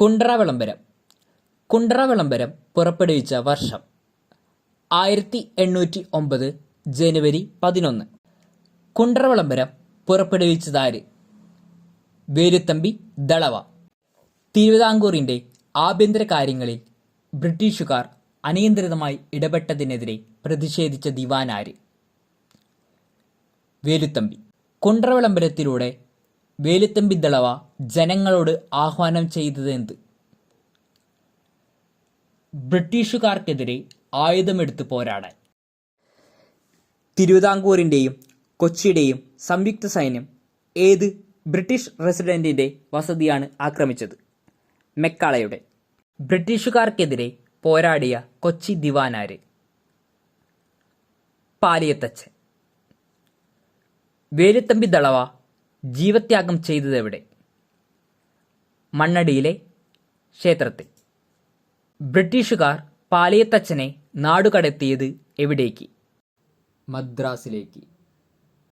കുണ്ട്ര വിളംബരം. കുണ്ട്ര വിളംബരം പുറപ്പെടുവിച്ച വർഷം 1809 ജനുവരി 11. കുണ്ട്ര വിളംബരം പുറപ്പെടുവിച്ചതാര്? വേലുത്തമ്പി ദളവ. തിരുവിതാംകൂറിന്റെ ആഭ്യന്തര കാര്യങ്ങളിൽ ബ്രിട്ടീഷുകാർ അനിയന്ത്രിതമായി ഇടപെട്ടതിനെതിരെ പ്രതിഷേധിച്ച ദിവാൻ ആര്? വേലുത്തമ്പി. കുണ്ട്ര വിളംബരത്തിലൂടെ വേലുത്തമ്പി ദളവ ജനങ്ങളോട് ആഹ്വാനം ചെയ്തതെന്ത്? ബ്രിട്ടീഷുകാർക്കെതിരെ ആയുധമെടുത്ത് പോരാടാൻ. തിരുവിതാംകൂറിന്റെയും കൊച്ചിയുടെയും സംയുക്ത സൈന്യം ഏത് ബ്രിട്ടീഷ് റെസിഡന്റിന്റെ വസതിയാണ് ആക്രമിച്ചത്? മെക്കാളയുടെ. ബ്രിട്ടീഷുകാർക്കെതിരെ പോരാടിയ കൊച്ചി ദിവാൻ ആര്? പാലിയത്തച്ഛൻ. വേലുത്തമ്പി ദളവ ജീവത്യാഗം ചെയ്തതെവിടെ? മണ്ണടിയിലെ ക്ഷേത്രത്തിൽ. ബ്രിട്ടീഷുകാർ പാലിയത്തച്ഛനെ നാടുകടത്തിയത് എവിടേക്ക്? മദ്രാസിലേക്ക്.